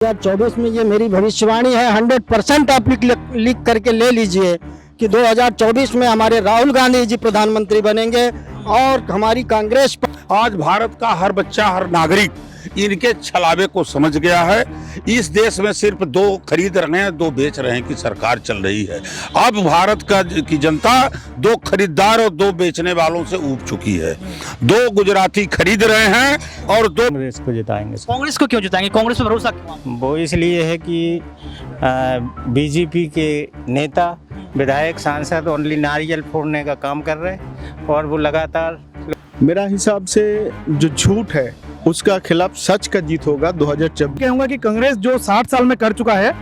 2024 में ये मेरी भविष्यवाणी है। 100% आप लिख करके ले लीजिए कि 2024 में हमारे राहुल गांधी जी प्रधानमंत्री बनेंगे और हमारी कांग्रेस। आज भारत का हर बच्चा, हर नागरिक इनके छलावे को समझ गया है। इस देश में सिर्फ दो खरीद रहे हैं, दो बेच रहे हैं की सरकार चल रही है। अब भारत की जनता दो खरीदार और दो बेचने वालों से ऊब चुकी है। दो गुजराती खरीद रहे हैं और दो कांग्रेस को जिताएंगे। कांग्रेस को क्यों जिताएंगे? कांग्रेस पे भरोसा क्यों? वो इसलिए है कि बीजेपी के नेता, विधायक, सांसद ओनली नारियल फोड़ने का काम कर रहे हैं और वो लगातार। मेरा हिसाब से जो झूठ है उसका खिलाफ सच का जीत होगा 2024। कहूंगा कि कांग्रेस जो 60 साल में कर चुका है,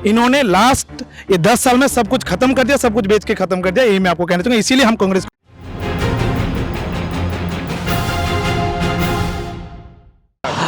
इन्होंने लास्ट ये 10 साल में सब कुछ खत्म कर दिया, सब कुछ बेच के खत्म कर दिया। यही मैं आपको कहना चाहूंगा, इसीलिए हम कांग्रेस।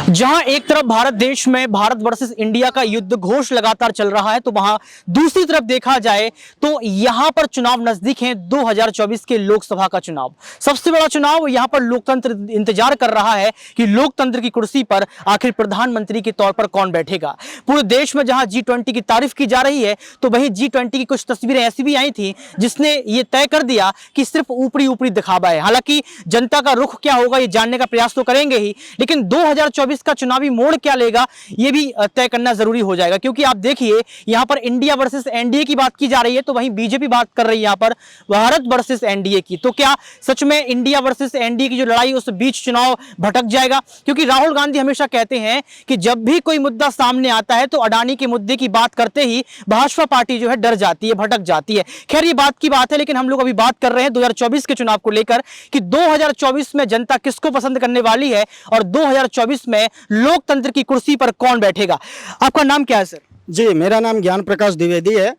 जहां एक तरफ भारत देश में भारत वर्सेस इंडिया का युद्ध घोष लगातार चल रहा है, तो वहां दूसरी तरफ देखा जाए तो यहां पर चुनाव नजदीक हैं। 2024 के लोकसभा का चुनाव, सबसे बड़ा चुनाव। यहां पर लोकतंत्र इंतजार कर रहा है कि लोकतंत्र की कुर्सी पर आखिर प्रधानमंत्री के तौर पर कौन बैठेगा। पूरे देश में जहां G20 की तारीफ की जा रही है, तो वहीं G20 की कुछ तस्वीरें ऐसी भी आई थी जिसने ये तय कर दिया कि सिर्फ ऊपरी ऊपरी दिखावा है। हालांकि जनता का रुख क्या होगा ये जानने का प्रयास तो करेंगे ही, लेकिन 2024 का चुनावी मोड़ क्या लेगा ये भी तय करना जरूरी हो जाएगा। क्योंकि आप देखिए यहां पर इंडिया वर्सेस एनडीए की बात की जा रही है, तो वहीं बीजेपी बात कर रही है यहां पर भारत वर्सेस एनडीए की। तो क्या सच में इंडिया वर्सेस एनडीए की जो लड़ाई उस बीच चुनाव भटक जाएगा? क्योंकि राहुल गांधी हमेशा कहते हैं कि जब भी कोई मुद्दा सामने आता है तो अडानी के मुद्दे की बात करते ही भाजपा पार्टी जो है डर जाती है, भटक जाती है। खैर ये बात की बात है, लेकिन हम लोग अभी बात कर रहे हैं 2024 के चुनाव को लेकर कि 2024 में जनता किसको पसंद करने वाली है और 2024 में लोकतंत्र की कुर्सी पर कौन बैठेगा। आपका नाम क्या है सर? जी, मेरा नाम ज्ञान प्रकाश द्विवेदी है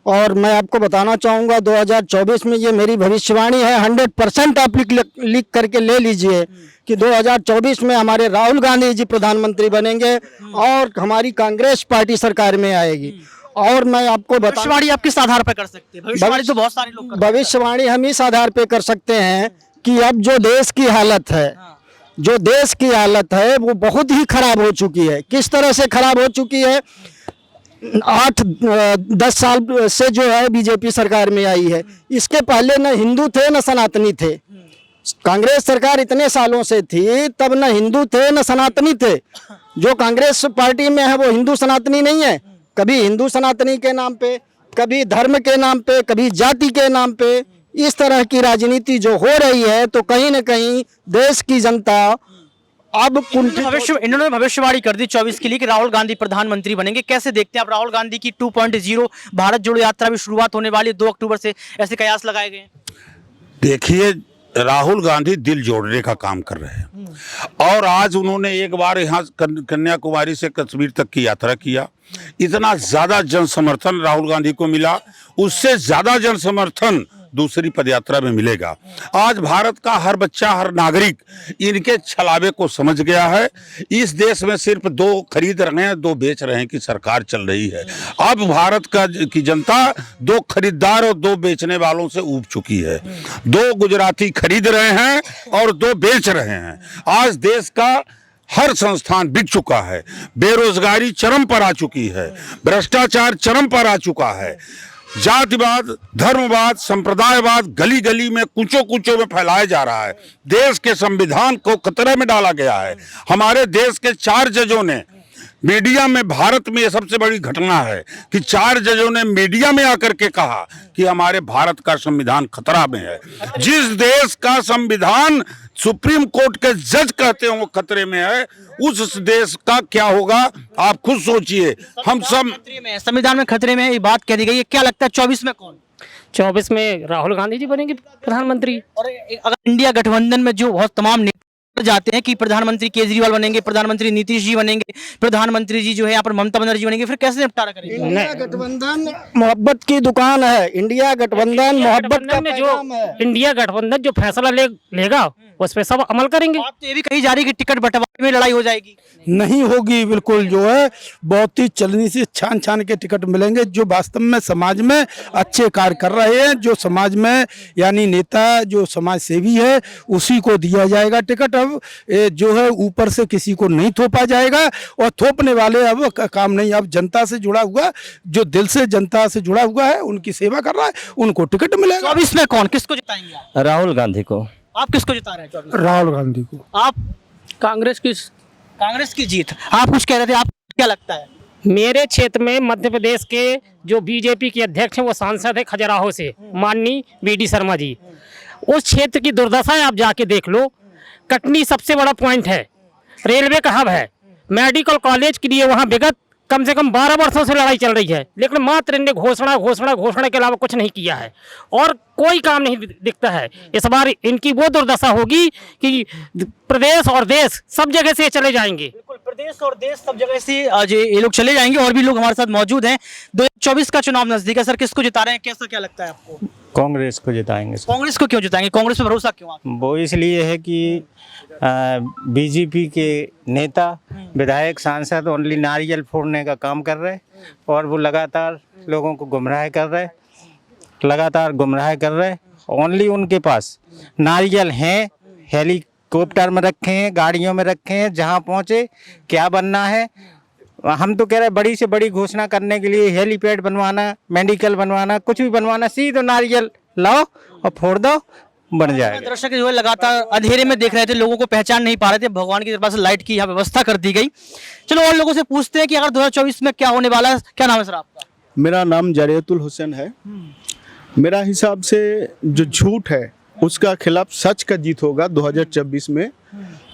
और मैं आपको बताना चाहूँगा 2024 में ये मेरी भविष्यवाणी है। 100% आप लिख करके ले लीजिए कि 2024 में हमारे राहुल गांधी जी प्रधानमंत्री बनेंगे और हमारी कांग्रेस पार्टी सरकार में आएगी। और मैं आपको भविष्यवाणी आप किस आधार पर कर सकते हैं? भविष्यवाणी तो बहुत सारे लोग करते हैं। भविष्यवाणी हम इस आधार पर कर सकते हैं कि अब जो देश की हालत है, जो देश की हालत है वो बहुत ही खराब हो चुकी है। किस तरह से खराब हो चुकी है? 8-10 साल से जो है बीजेपी सरकार में आई है। इसके पहले न हिंदू थे न सनातनी थे। कांग्रेस सरकार इतने सालों से थी, तब न हिंदू थे न सनातनी थे। जो कांग्रेस पार्टी में है वो हिंदू सनातनी नहीं है। कभी हिंदू सनातनी के नाम पे, कभी धर्म के नाम पे, कभी जाति के नाम पे इस तरह की राजनीति जो हो रही है, तो कहीं न कहीं देश की जनता अब इन्होंने भविष्यवाणी कर दी 24 के लिए कि राहुल गांधी प्रधानमंत्री बनेंगे। कैसे देखते हैं आप राहुल गांधी की 2.0 भारत जोड़ो यात्रा भी शुरुआत होने वाली है 2 अक्टूबर से, ऐसे कयास लगाए गए? देखिए, राहुल गांधी दिल जोड़ने का काम कर रहे हैं और आज उन्होंने एक बार यहाँ कन्याकुमारी से कश्मीर तक की यात्रा किया। इतना ज्यादा जन समर्थन राहुल गांधी को मिला, उससे ज्यादा जन समर्थन दूसरी पदयात्रा में मिलेगा। आज भारत का हर बच्चा, हर नागरिक इनके छलावे को समझ गया है। इस देश में सिर्फ दो खरीद रहे हैं, दो बेच रहे हैं की सरकार चल रही है। अब भारत की जनता दो खरीदार और दो बेचने वालों से ऊब चुकी है। दो गुजराती खरीद रहे हैं और दो बेच रहे हैं। आज देश का हर संस्थान बिक चुका है, बेरोजगारी चरम पर आ चुकी है, भ्रष्टाचार चरम पर आ चुका है, जातिवाद, धर्मवाद, संप्रदायवाद गली गली में, कूचों कूचों में फैलाया जा रहा है। देश के संविधान को खतरे में डाला गया है। हमारे देश के 4 जजों ने मीडिया में, भारत में यह सबसे बड़ी घटना है कि 4 जजों ने मीडिया में आकर के कहा कि हमारे भारत का संविधान खतरा में है। जिस देश का संविधान सुप्रीम कोर्ट के जज कहते हैं वो खतरे में है, उस देश का क्या होगा आप खुद सोचिए। हम सब संविधान में खतरे में ये बात कह दी गई है। क्या लगता है 24 में कौन? 24 में राहुल गांधी जी बनेंगे प्रधानमंत्री। और अगर इंडिया गठबंधन में जो बहुत तमाम जाते हैं कि प्रधानमंत्री केजरीवाल बनेंगे, प्रधानमंत्री नीतीश जी बनेंगे, प्रधानमंत्री जी जो है यहाँ पर ममता बनर्जी बनेंगे, फिर कैसे निपटारा करेंगे? इंडिया गठबंधन मोहब्बत की दुकान है। इंडिया गठबंधन मोहब्बत का पैगाम है। इंडिया गठबंधन जो फैसला लेगा उस पर सब अमल करेंगे। बात तो ये भी कही जा रही है कि टिकट बंटवारे में लड़ाई हो जाएगी। नहीं होगी, बिल्कुल जो है बहुत ही चलनी से छान छान के टिकट मिलेंगे। जो वास्तव में समाज में अच्छे कार्य कर रहे हैं, जो समाज में यानी नेता, जो समाज सेवी है, उसी को दिया जाएगा टिकट। अब अब जो है ऊपर से किसी को नहीं थोपा जाएगा, और थोपने वाले अब काम नहीं। अब जनता से जुड़ा हुआ, जो दिल से जनता से जुड़ा हुआ है, उनकी सेवा कर रहा है, उनको टिकट मिलेगा। 24 में कौन किसको जिताएंगे आप? राहुल गांधी को। आप किसको जिता रहे हैं 24? राहुल गांधी को। आप कांग्रेस की जीत। आप कुछ कह रहे थे, आप क्या लगता है? मेरे क्षेत्र में मध्य प्रदेश के जो बीजेपी के अध्यक्ष हैं वो सांसद है खजुराहो से, माननीय वीडी शर्मा जी। उस क्षेत्र की दुर्दशा आप जाके देख लो। कटनी सबसे बड़ा पॉइंट है, रेलवे का हब है, मेडिकल कॉलेज के लिए वहाँ विगत कम से कम 12 वर्षों से लड़ाई चल रही है, लेकिन मात्र इनने घोषणा के अलावा कुछ नहीं किया है और कोई काम नहीं दिखता है। इस बार इनकी वो दुर्दशा होगी कि प्रदेश और देश सब जगह से चले जाएंगे। बिल्कुल, प्रदेश और देश सब जगह से आज ये लोग चले जाएंगे। और भी लोग हमारे साथ मौजूद हैं। 2024 का चुनाव नजदीक है सर, किसको जिता रहे हैं? कैसा क्या लगता है आपको? कांग्रेस को जिताएंगे। कांग्रेस को क्यों जिताएंगे? कांग्रेस पे भरोसा क्यों आपको? वो इसलिए है कि बीजेपी के नेता, विधायक, सांसद ओनली नारियल फोड़ने का काम कर रहे, और वो लगातार लोगों को गुमराह कर रहे। ओनली उनके पास नारियल हैं, हेलीकॉप्टर में रखे हैं, गाड़ियों में रखे हैं, जहां पहुंचे क्या बनना है। हम तो कह रहे हैं बड़ी से बड़ी घोषणा करने के लिए हेलीपैड बनवाना, मेडिकल बनवाना, कुछ भी बनवाना, सीधे नारियल लाओ और फोड़ दो, बन जाएगा। दर्शक जो है लगातार अंधेरे में देख रहे थे, लोगों को पहचान नहीं पा रहे थे। भगवान की कृपा से लाइट की यहाँ व्यवस्था कर दी गई। चलो और लोगों से पूछते हैं कि अगर 2024 में क्या होने वाला है। क्या नाम है सर आपका? मेरा नाम जरियतुल हुसैन है। मेरा हिसाब से जो झूठ है उसका खिलाफ सच का जीत होगा 2024 में।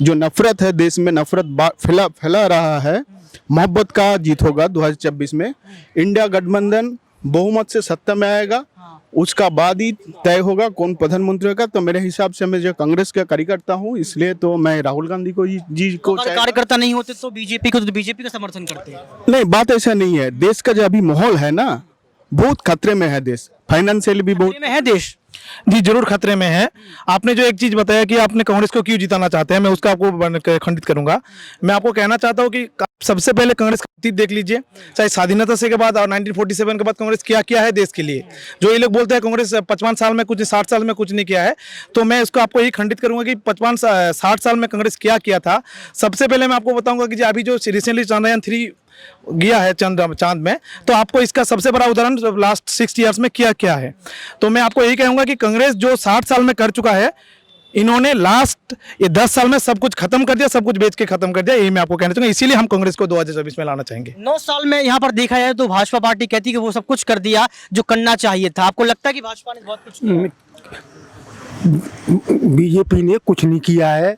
जो नफरत है, देश में नफरत फैला रहा है, मोहब्बत का जीत होगा 2024 में। इंडिया गठबंधन बहुमत से सत्ता में आएगा, उसका बाद ही तय होगा कौन प्रधानमंत्री होगा। तो मेरे हिसाब से मैं जो कांग्रेस का कार्यकर्ता हूँ, इसलिए तो मैं राहुल गांधी को कार्यकर्ता नहीं होते तो बीजेपी को, तो बीजेपी का समर्थन करते हैं। नहीं, बात ऐसा नहीं है। देश का जो अभी माहौल है ना, बहुत खतरे में है देश, फाइनेंशियल भी बहुत में है देश। जी जरूर खतरे में है। आपने जो एक चीज बताया कि आपने कांग्रेस को क्यों जिताना चाहते हैं, मैं उसका आपको खंडित करूंगा। मैं आपको कहना चाहता हूं कि सबसे पहले कांग्रेस का अतीत देख लीजिए, चाहे स्वाधीनता से के बाद और 1947 के बाद कांग्रेस क्या है देश के लिए। जो ये लोग बोलते हैं कांग्रेस 55 साल में कुछ, 60 साल में कुछ नहीं किया है, तो मैं इसको आपको यही खंडित करूंगा कि 60 साल में कांग्रेस क्या किया था। सबसे पहले मैं आपको बताऊंगा कि अभी जो रिसेंटली चंद्रयान 3 गया है चांद में, तो आपको इसका सबसे बड़ा उदाहरण लास्ट 60 ईयर्स में क्या है। तो मैं आपको यही कहूंगा कि कांग्रेस जो 60 साल में कर चुका है, इन्होंने लास्ट ये 10 साल में सब कुछ खत्म कर दिया, सब कुछ बेच के खत्म कर दिया। यही मैं आपको कहना चाहूंगा, इसीलिए हम कांग्रेस को 2024 में लाना चाहेंगे। 9 साल में यहाँ पर देखा जाए तो भाजपा पार्टी कहती है कि वो सब कुछ कर दिया जो करना चाहिए था। आपको लगता है कि भाजपा ने बहुत कुछ किया? बीजेपी ने कुछ नहीं किया है।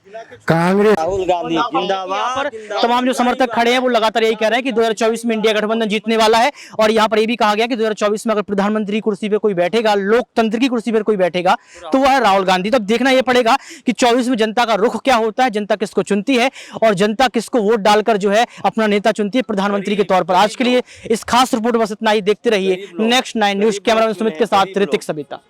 कांग्रेस राहुल गांधी जिंदाबाद। तमाम जो समर्थक खड़े हैं वो लगातार यही कह रहे हैं कि 2024 में इंडिया गठबंधन जीतने वाला है। और यहाँ पर ये भी कहा गया कि 2024 में अगर प्रधानमंत्री कुर्सी पे कोई बैठेगा, लोकतंत्र की कुर्सी पर कोई बैठेगा, तो वो है राहुल गांधी। तब देखना ये पड़ेगा कि 24 में जनता का रुख क्या होता है, जनता किसको चुनती है और जनता किसको वोट डालकर जो है अपना नेता चुनती है प्रधानमंत्री के तौर पर। आज के लिए इस खास रिपोर्ट बस इतना ही। देखते रहिए नेक्स्ट 9 न्यूज। कैमरामैन सुमित के साथ ऋतिक सबिता।